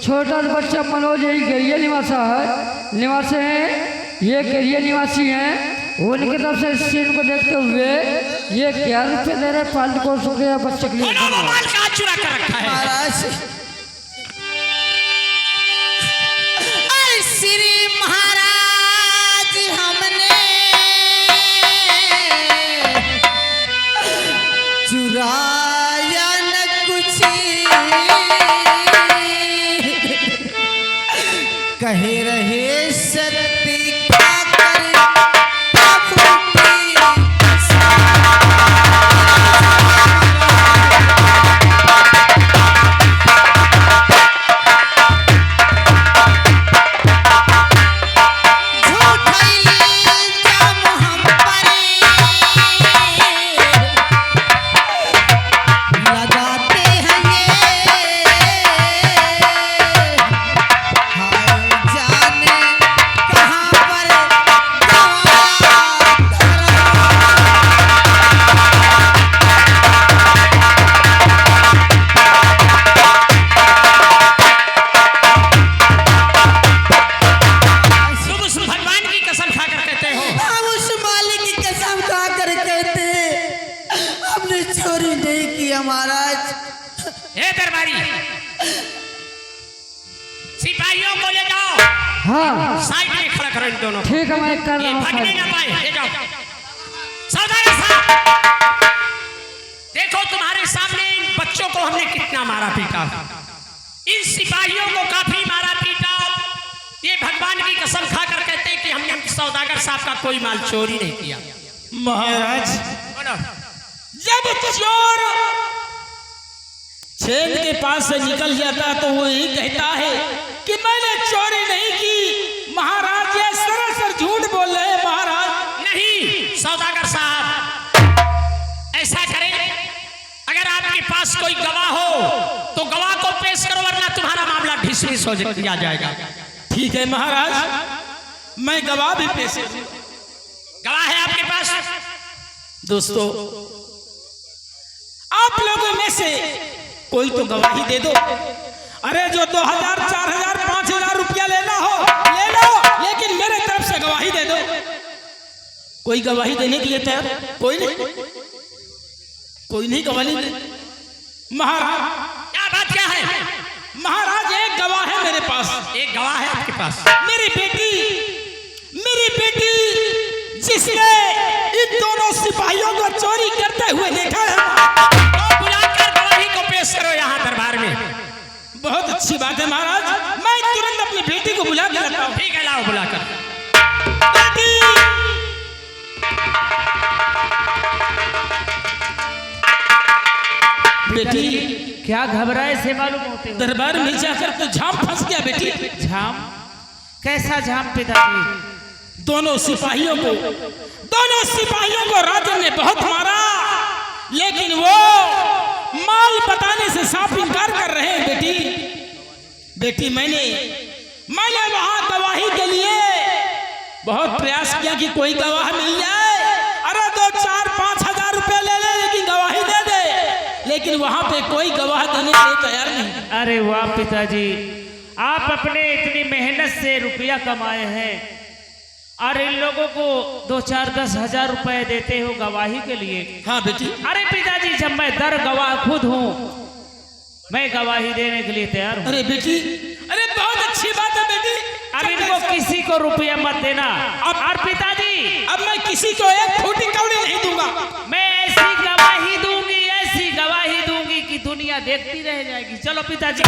छोटा बच्चा मनोज यही गैरिया निवासी हैं, ये गैरिया निवासी हैं। उनकी तरफ से इस सीन को देखते हुए ये 11 रुपये दे रहे पालन पोषण के बच्चे के लिए। चुरा कर रखा है महाराज। श्री महाराज हमने चुराया न कुछ, कहे रहे सत्य खाकर सिपाहियों को ले जाओ। हाँ साइड में खड़ा करो इन दोनों। ठीक है मैं कर रहा हूँ। भागने ना पाए, ले जाओ। सौदागर साहब देखो तुम्हारे सामने इन बच्चों को हमने कितना मारा पीटा, इन सिपाहियों को काफी मारा पीटा। ये भगवान की कसम खाकर कहते हैं कि हमने सौदागर साहब का कोई माल चोरी नहीं किया। महाराज जब चोर छेद के पास से निकल जाता तो वो यही कहता है कि मैंने चोरी नहीं की। महाराज ये सरासर झूठ बोल रहे हैं। महाराज नहीं सौदागर साहब ऐसा करें, अगर आपके पास कोई गवाह हो तो गवाह को पेश करो, वरना तुम्हारा मामला डिसमिस हो जाएगा। ठीक है महाराज, मैं गवाह भी पेश करूं। गवाह है आपके पास? दोस्तों आप लोगों में से कोई तो गवाही दे दो। अरे जो 2000, 4000, 5000 रुपया लेना हो ले लो, लेकिन मेरे तरफ से गवाही दे दो। कोई गवाही देने के लिए तैयार? कोई नहीं, कोई नहीं गवाही दे। महाराज क्या बात क्या है? महाराज एक गवाह है मेरे पास। एक गवाह है आपके पास? मेरी बेटी जिसने इन दोनों सिपाहियों को चोरी करते हुए देखा है, बुलाकर गवाही को पेश करो यहाँ दरबार में। बहुत अच्छी बात है महाराज, मैं तुरंत अपनी बेटी को बुला के लाता हूँ। ठीक है, लाओ बुलाकर। बेटी क्या घबराए से मालूम होते हो? दरबार में जाकर तो झाम फंस गया बेटी। झाम? कैसा झाम पिताजी? दोनों सिपाहियों को राजन ने बहुत मारा, लेकिन वो माल बताने से साफ इनकार कर रहे हैं। बेटी मैंने वहां गवाही के लिए बहुत प्रयास किया कि कोई गवाह मिल जाए। अरे 2, 4, 5 हजार रुपए ले ले, लेकिन गवाही दे दे, लेकिन वहां पे कोई गवाह देने के लिए तैयार नहीं। अरे वाह पिताजी, आप अपने इतनी मेहनत से रुपया कमाए हैं और इन लोगों को 2, 4, 10 हजार रुपए देते हो गवाही के लिए। हाँ बेटी। अरे पिताजी जब मैं दर गवाह खुद हूँ, मैं गवाही देने के लिए तैयार हूँ। अरे बेटी, अरे बहुत अच्छी बात है बेटी। अब इनको किसी को रुपया मत देना। और पिताजी अब मैं किसी को एक फूटी कौड़ी नहीं दूंगा। मैं ऐसी गवाही दूंगी कि दुनिया देखती रह जाएगी। चलो पिताजी।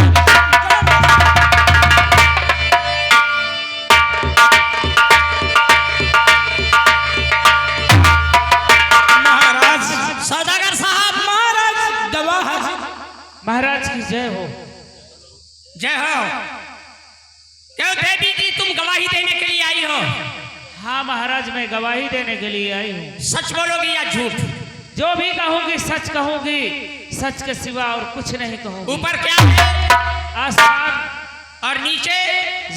सौदागर साहब, महाराज गवाह। महाराज की जय हो। जय हो। क्यों देवी जी तुम गवाही देने के लिए आई हो? हाँ महाराज मैं गवाही देने के लिए आई हूँ। सच बोलोगी या झूठ? जो भी कहूँगी सच कहूँगी, सच के सिवा और कुछ नहीं कहूँगी। ऊपर क्या है? आसमान और नीचे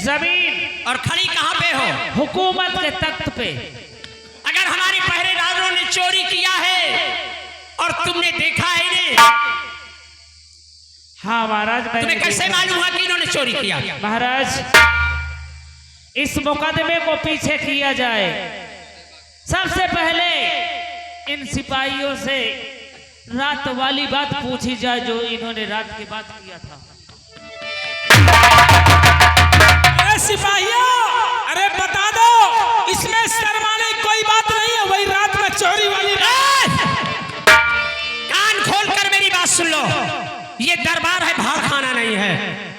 जमीन। और खड़ी कहाँ पे हो? हुकूमत के तख्त पे। अगर हमारे पहरेदारों ने चोरी किया है और तुमने देखा है इन्हें, हाँ महाराज, तुम्हें कैसे मालूम हुआ कि इन्होंने चोरी किया? महाराज, इस मुकदमे को पीछे किया जाए, सबसे पहले इन सिपाहियों से रात वाली बात पूछी जाए जो इन्होंने रात की बात किया था। अरे सिपाहियों, अरे बता दो, इसमें शर्माने की कोई बात नहीं है, वही रात में चोरी वाली कान खोलकर मेरी बात सुन लो, ये दरबार है, भाव खाना नहीं है।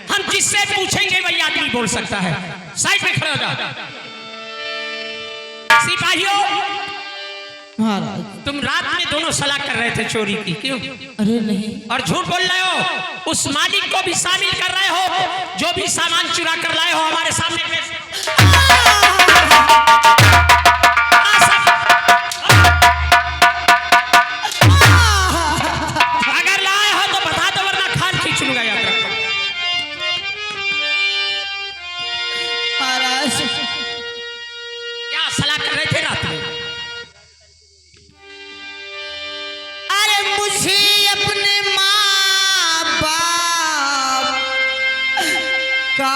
हम जिससे पूछेंगे वही आदमी बोल सकता है। साइड में खड़े हो जाओ। सिपाहियों, महाराज, तुम रात में दोनों सलाह कर रहे थे चोरी की, क्यों? अरे नहीं, और झूठ बोल रहे हो, उस मालिक को भी शामिल कर रहे हो जो भी सामान चुरा कर लाए हो हमारे सामने पेश। अगर लाए हो तो बता दो, वरना खाल खींच लूंगा। याद रखो महाराज, क्या सलाह कर रहे थे रात में? अरे मुझे अपने माँ बाप का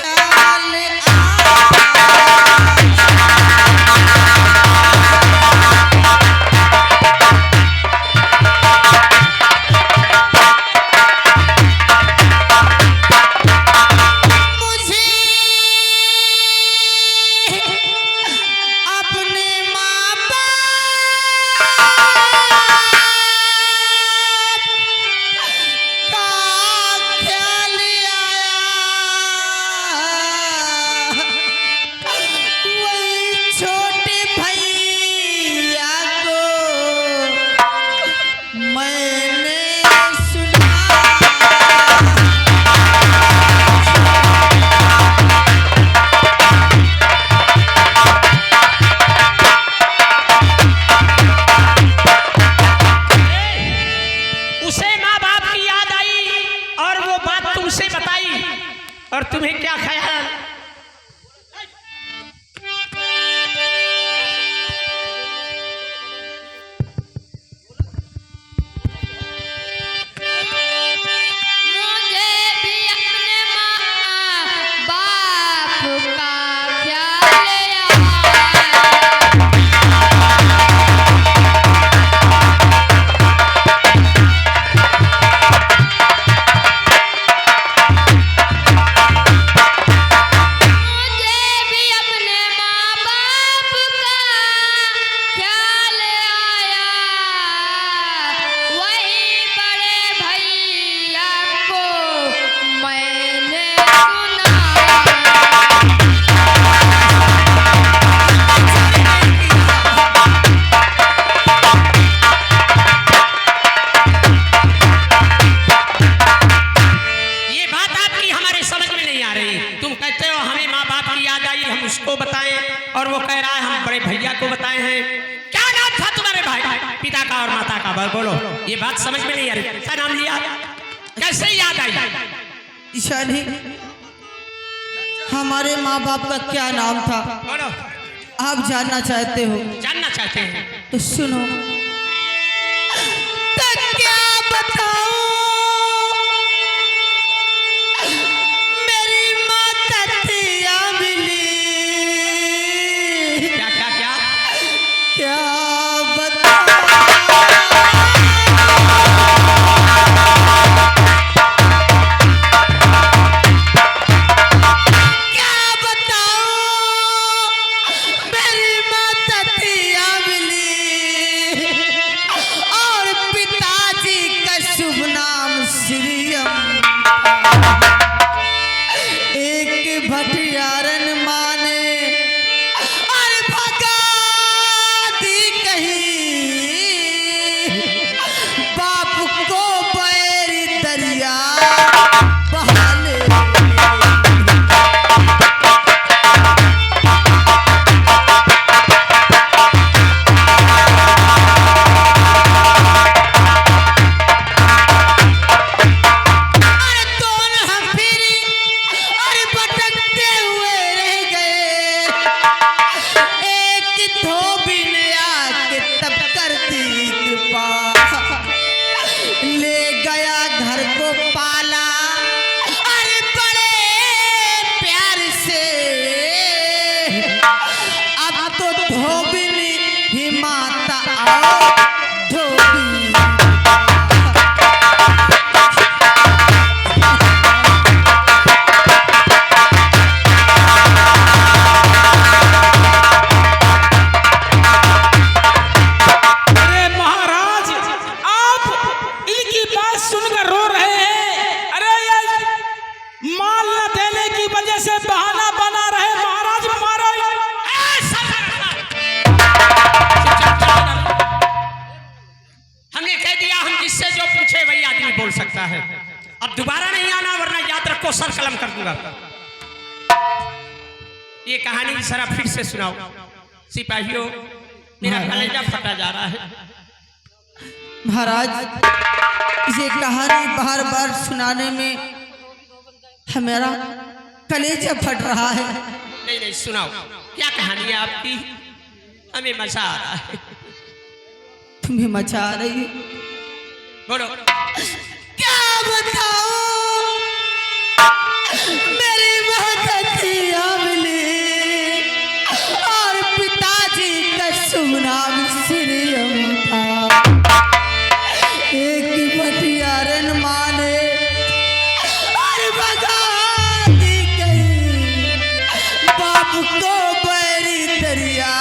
ख्याल और तुम्हें क्या ख्याल? मुझे भी अपने माँ बाप का ख्याल आया। उसको बताएं और वो कह रहा है हम बड़े भैया को बताए हैं। क्या नाम था तुम्हारे भाई पिता का और माता का? बोलो, ये बात समझ में नहीं आ रही। क्या नाम लिया, कैसे याद आई? ईशानी, हमारे माँ बाप का क्या नाम था? बोलो। आप जानना चाहते हो? जानना चाहते हैं तो सुनो। तो क्या बताऊं, मेरी माँ ततिया मिली। क्या क्या क्या क्या बताऊं, मेरी माँ ततिया मिली। वजह से बहाना बना रहे महाराज मारो। हमने कह दिया, हम जिससे जो पूछे वही आदमी बोल सकता है। अब दोबारा नहीं आना, वरना याद रखो सर कलम कर दूंगा। ये कहानी जरा फिर से सुनाओ सिपाहियों, मेरा कलेजा फटा जा रहा है। महाराज, ये कहानी बार बार सुनाने में हमारा कलेजा फट रहा है। नहीं नहीं सुनाओ, क्या कहानी है आपकी? हमें मजा आ रहा है। तुम्हें मचा आ रही है? बोलो। क्या बताऊं, मेरी महकतिया मिली और पिताजी का शुभ नाम श्री अम था। एक बटियारन माने और भगा दी गई, बाप को बैरी दरिया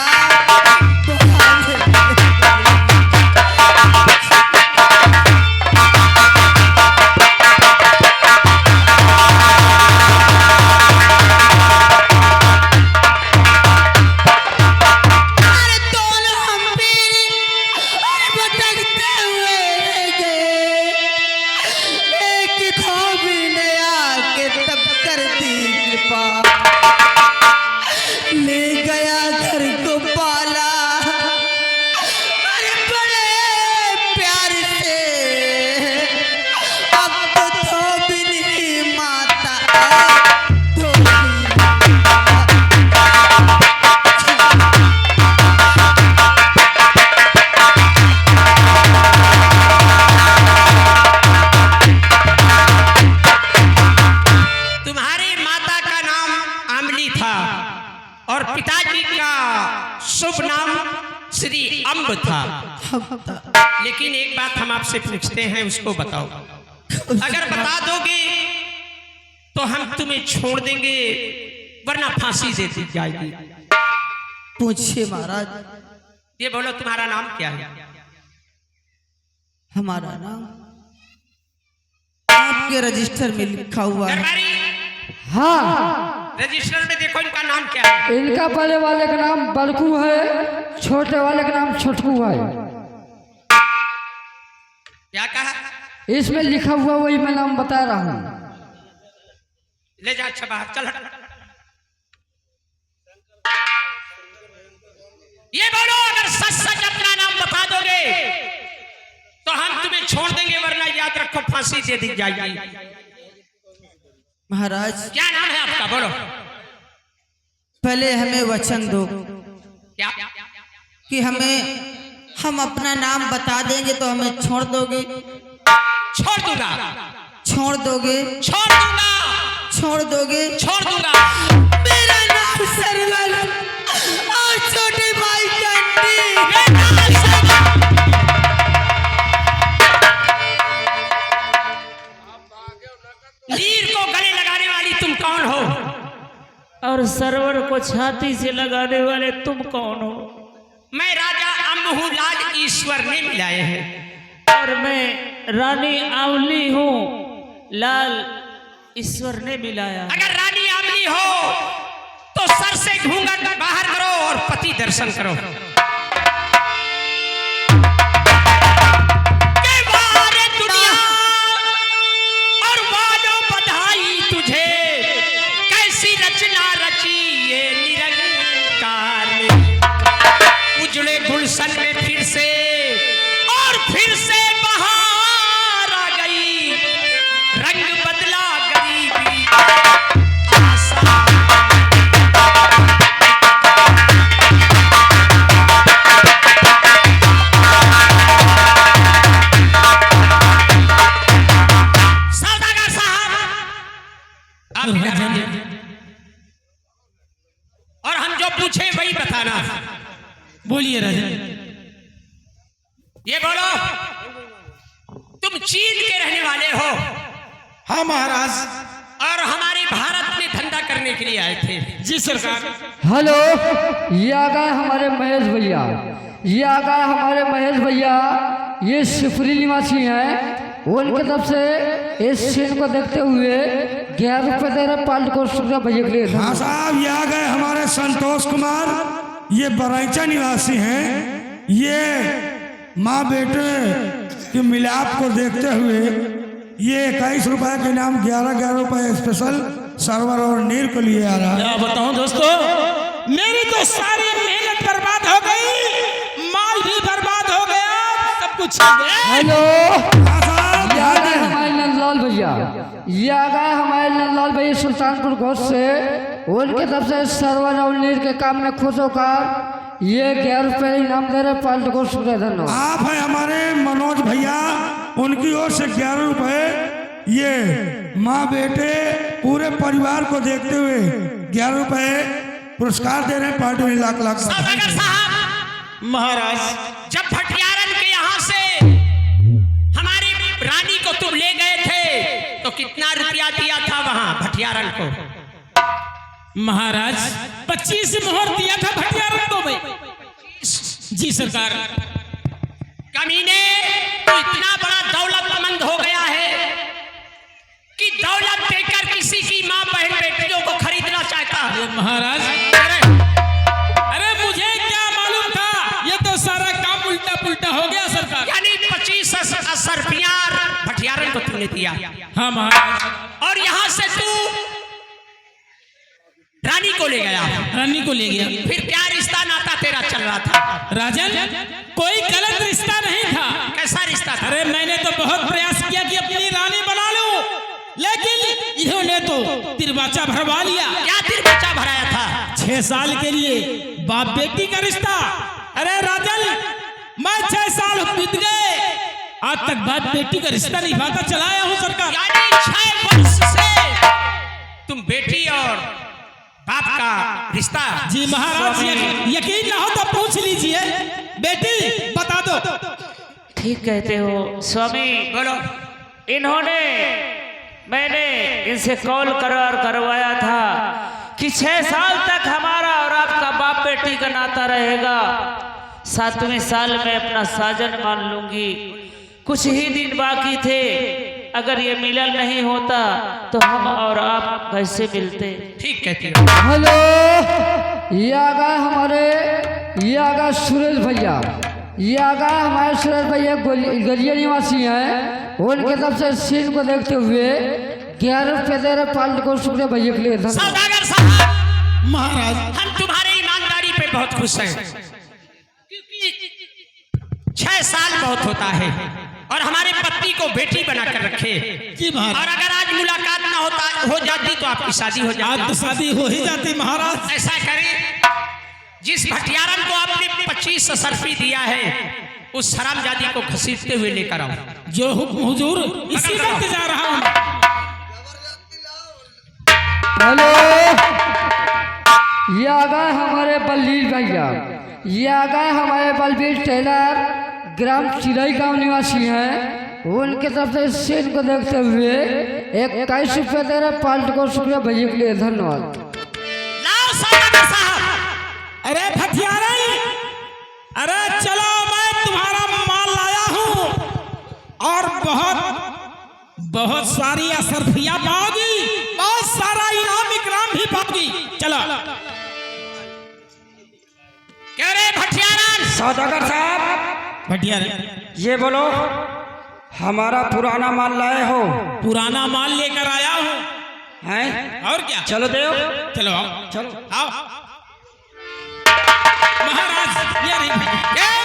और पिताजी का शुभ नाम श्री अम्ब था। लेकिन एक बात हम आपसे पूछते हैं, उसको बताओ। अगर बता दोगे तो हम तुम्हें छोड़ देंगे, वरना फांसी दे दी जाएगी। पूछिए महाराज। ये बोलो, तुम्हारा नाम क्या है? हमारा नाम आपके रजिस्टर में लिखा हुआ है। हाँ, रजिस्टर में देखो इनका नाम क्या है। इनका पहले वाले का नाम बलकू है, छोटे वाले का नाम छोटकू है। क्या कहा? इसमें लिखा हुआ वही मैं नाम बता रहा हूँ। ले जा, अच्छा बाहर चल। ये बोलो, अगर सच सच अपना नाम बता दोगे तो हम तुम्हें छोड़ देंगे, वरना याद रखो फांसी दे दी जाएगी। महाराज, क्या नाम है आपका? बोलो। पहले हमें वचन दो क्या? कि हम अपना नाम बता देंगे तो हमें छोड़ दोगे? छोड़ दूंगा। छोड़ दोगे? छोड़ दूंगा। छोड़ दोगे? छोड़ दूंगा। मेरा नाम सरवर और छोटे भाई कंटी। लीर को गले लगाने वाली तुम कौन हो? और सरवर को छाती से लगाने वाले तुम कौन हो? मैं राजा अम्ब हूँ, लाल ईश्वर ने मिलाए हैं। और मैं रानी आंवली हूँ, लाल ईश्वर ने मिलाया। अगर रानी आंवली हो तो सर से घूंघट बाहर करो और पति दर्शन करो। गुलशन में फिर से और फिर से बहार आ गई, रंग बदला गरीबी आशा। सौदागर साहब, आप और हम जो पूछे वही बताना। बोलिए राजा। ये बोलो, तुम चीन के रहने वाले हो? हाँ महाराज। और हमारे भारत में धंधा करने के लिए आए थे? जी सरकार। हेलो, ये आ गए हमारे महेश भैया, ये आ गए हमारे महेश भैया। ये शिवपुरी निवासी हैं। उनकी तरफ से इस सीन को देखते हुए 11 रुपए दे रहे पाल्ट को शुक्रिया भैया के लिए हाँ साहब, ये आ गए हमारे संतोष कुमार, ये बरैचा निवासी हैं। ये माँ बेटे के मिलाप को देखते हुए ये 21 रुपए के नाम 11 रुपए स्पेशल सर्वर और नीर को लिए आ रहा है। क्या बताऊं दोस्तों, मेरी तो सारी मेहनत बर्बाद हो गई, माल भी बर्बाद हो गया, सब कुछ छीन गए। हेलो, हाँ साहब, ये आ गए हमारे नंदलाल भैया, ये आ गए हमारे नंदलाल भैया सुल्तानपुर घोष से। उनकी तरफ से सर्वर और नीर के काम में खुश होकर ये 11 रुपए इनाम दे रहे पाल्ट को शुक्रिया धन्यवाद। आप है हमारे मनोज भैया, उनकी ओर से 11 रुपए ये माँ बेटे पूरे परिवार को देखते हुए 11 रुपए पुरस्कार दे रहे हैं। पार्टी में लाख लाख सौदागर साहब, महाराज जब भटियारन के यहाँ से हमारी रानी को तुम ले गए थे तो कितना रुपया दिया था वहां भटियारन को? महाराज 25 मोहर दिया था भटियारन को भाई। जी सरकार। कमीने, तो इतना बड़ा दौलतमंद हो गया है कि दौलत देकर किसी की माँ बहन बेटियों को खरीदना चाहता है। महाराज अरे मुझे क्या मालूम था, ये तो सारा काम उल्टा पुल्टा हो गया सरकार। यानी 25 रुपया भटियारन को तुमने दिया। हाँ महाराज। और यहाँ से तू रानी को ले गया, रानी को ले गया। फिर क्या रिश्ता नाता तेरा चल रहा था? राजन, कोई गलत रिश्ता नहीं था। कैसा रिश्ता था? अरे मैंने तो बहुत प्रयास किया कि अपनी रानी बना लूं, लेकिन इन्होंने तो तिरबाचा भरवा लिया। क्या तिरबाचा भराया था? 6 साल के लिए बाप बेटी का रिश्ता। अरे राजन, मैं 6 साल बीत गए, आज तक बाप बेटी का रिश्ता निभाता चला आया हूँ सरकार। यानी 6 वर्ष से तुम बेटी और बाप का रिश्ता? जी महाराज, यकीन ना हो तो पूछ लीजिए। बेटी बता दो। ठीक कहते हो स्वामी। बोलो। इन्होंने, मैंने इनसे कॉल करवाया था कि 6 साल तक हमारा और आपका बाप बेटी का नाता रहेगा। 7वें साल में अपना साजन मान लूंगी। कुछ ही दिन बाकी थे, अगर ये मिलन नहीं होता तो हम और आप कैसे मिलते? ठीक कहती हो। हेलो, ये आ गए हमारे, ये आ गए सुरेश भैया, ये आ गए हमारे सुरेश भैया गरिया निवासी हैं। उनके तरफ से सीन को देखते हुए 11 रुपए दे रहे पाल्ट को शुक्रिया भैया के लिए धन्यवाद। सौदागर साहब, महाराज हम तुम्हारे ईमानदारी पे बहुत खुश हैं, क्योंकि 6 साल बहुत होता है और हमारे पत्नी को बेटी बनाकर रखे। जी महाराज। और अगर आज मुलाकात ना हो जाती तो आपकी शादी हो आज जाती। तो शादी हो ही जाती महाराज। ऐसा करें, जिस भटियारन को आपने 25 सरफी दिया है, उस हरामजादी को घसीटते हुए लेकर आओ। जो हुक्म हुजूर, इसी वक्त जा रहा हूँ। हेलो, ये आ गए हमारे बलवीर भैया, ये आ गए हमारे बलवीर टेलर, ग्राम चिड़ई गांव निवासी हैं। उनके तरफ से सीन को देखते हुए 21 रुपए दे रहे पाल्ट को शुक्रिया भैया के लिए धन्यवाद। लाओ सौदागर साहब। अरे भटियारन, अरे चलो, मैं तुम्हारा माल लाया हूँ और बहुत सारी असरफियां पाओगी, बहुत सारा इनाम इकराम भी पाओगी। चलो। कह रहे भटियारन। सौदागर साहब, भटियारन, ये बोलो, हमारा पुराना माल लाए हो? पुराना माल लेकर आया हूँ। हैं? और क्या? चलो देव, चलो आओ, चलो। आओ महाराज। ये नहीं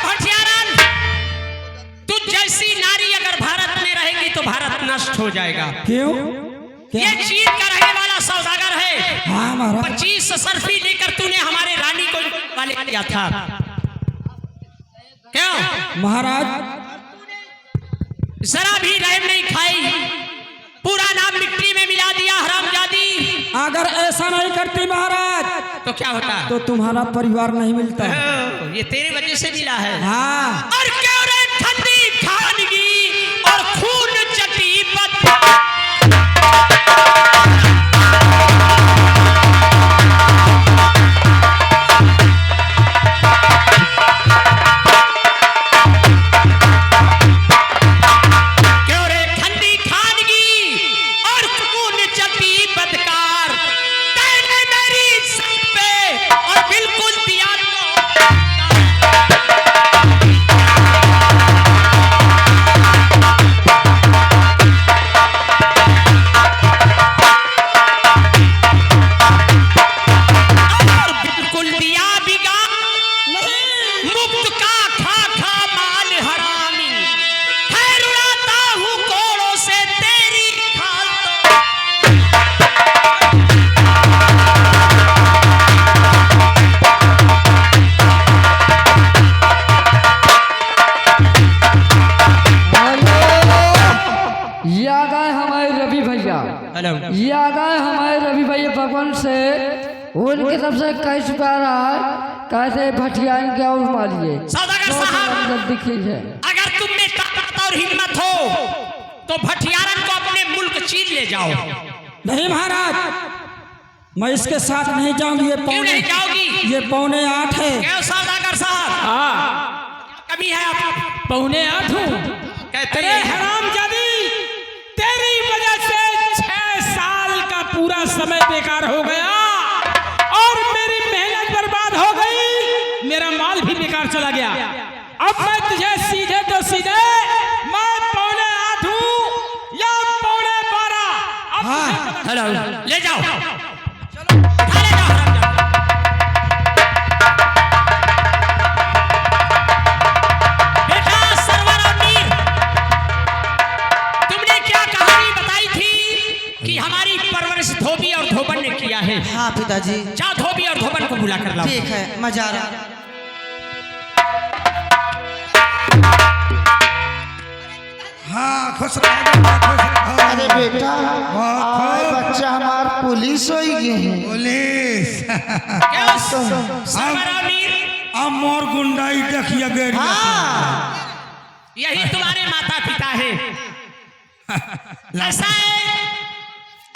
भटियारन, तू जैसी नारी अगर भारत में रहेगी तो भारत नष्ट हो जाएगा। क्यों? ये चीन का रहने वाला सौदागर है। हाँ महाराज। 25 सरफी लेकर तूने हमारे रानी को वाले किया था। क्यों महाराज, जरा भी रहम नहीं खाई, पूरा नाम मिट्टी में मिला दिया हरामजादी। अगर ऐसा नहीं करती महाराज तो क्या होता? तो तुम्हारा परिवार नहीं मिलता। ये तेरे वजह से मिला है। हाँ। और क्यों रे ठंडी खानगी और खून चटी बद। क्यों रे ठंडी खानगी और खून चटी ये भगवान से उनकी तरफ से कैसे प्यारा कैसे भटियान क्या और मारिए सौदागर साहब दिखी है। अगर तुम में ताकत और हिम्मत हो तो भटियारन को अपने मुल्क चीन ले जाओ। नहीं महाराज, मैं इसके साथ नहीं जाऊंगी। क्यों नहीं जाओगी? ये 7:45 है। क्यों सौदागर साहब, हाँ कमी है आप 7:45 हूँ। कहते अरे हैं हरामजादी, तेरी वजह से 6 साल का पूरा समय बेकार हो गया और मेरी मेहनत बर्बाद हो गई, मेरा माल भी बेकार चला गया। अब मैं तुझे सीधे तो सीधे मैं 7:45 हूँ या 12:15 अब तुझे पता चलेगा। ले जाओ, उठा ले जाओ हरामजादा। बेटा सरवर और मीर, तुमने क्या कहानी बताई थी कि हमारी परवरिश धोबी और धोबन ने किया है? हाँ पिताजी। जाओ धोबी और धोबन को बुला कर लाओ। ठीक है, मैं जा रहा हूँ। हाँ खुश रहो, खुश रहो। अरे बेटा, आज बच्चा हमार पुलिस हो गए। पुलिस क्यों सरवर और मीर, अब मोर गुंडाई देखिए गेट यही तुम्हारे माता पिता है। ऐसा है,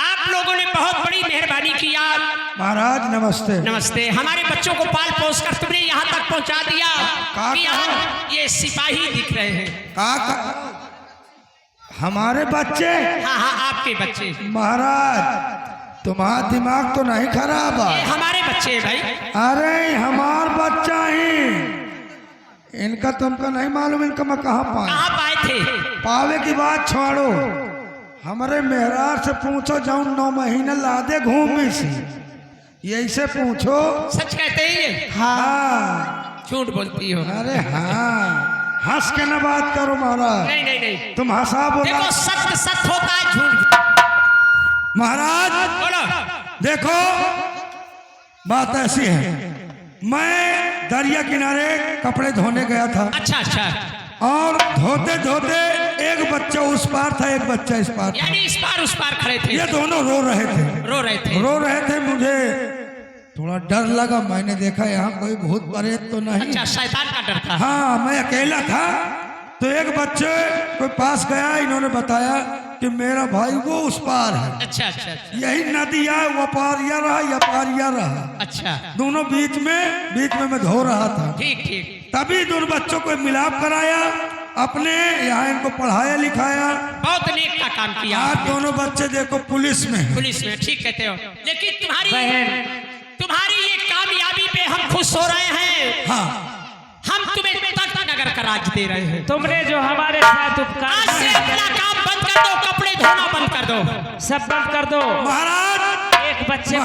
आप लोगों ने बहुत बड़ी मेहरबानी की। आप महाराज नमस्ते। नमस्ते। हमारे बच्चों को पाल पोस कर तुमने यहाँ तक पहुँचा दिया कि आप ये सिपाही दिख रहे हैं। का हमारे बच्चे? हाँ हाँ, आपके बच्चे। महाराज तुम्हारा दिमाग तो नहीं खराब ये है? हमारे बच्चे हैं भाई। अरे हमार बच्चा ही, इनका तुमको नहीं मालूम इनका मैं कहाँ पाए? कहाँ पाए थे? पावे की बात छोड़ो, हमारे मेहरार से पूछो जाऊं 9 महीने लादे घूमी सी, यही से पूछो। सच कहते हैं ये? हाँ झूठ बोलती हो? अरे हाँ, हंस के न बात करो महाराज। नहीं नहीं नहीं, तुम हंसा बोला। देखो सत्य सत्य होता है, झूठ महाराज बोलो। देखो बात ऐसी है, मैं दरिया किनारे कपड़े धोने गया था। अच्छा अच्छा, और धोते धोते एक बच्चा उस पार था, एक बच्चा इस पार था। यानी इस पार उस पार खड़े थे, ये दोनों रो रहे थे। रो रहे थे। मुझे थोड़ा डर लगा, मैंने देखा यहाँ कोई भूत प्रेत तो नहीं। अच्छा, शैतान का डर था। हाँ, मैं अकेला था। तो एक बच्चे को पास गया, इन्होंने बताया कि मेरा भाई वो उस पार है। अच्छा अच्छा अच्छा, यही नदी है, वो पारिया रहा या पारिया रहा, अच्छा दोनों बीच में मैं धो रहा था। ठीक ठीक। तभी दोनों बच्चों को मिलाप कराया, अपने यहाँ इनको पढ़ाया लिखाया। बहुत नेक का काम किया। आज दोनों बच्चे देखो पुलिस में हैं। पुलिस में, ठीक कहते हो। लेकिन तुम्हारी ये कामयाबी पे हम खुश हो रहे हैं। हाँ, हम तुम्हें तख्त नगर का राज दे रहे हैं। तुमने जो हमारे साथ आज उपकार से अपना काम बंद कर दो, कपड़े धोना बंद कर दो, सब बंद कर दो। महाराज एक बच्चे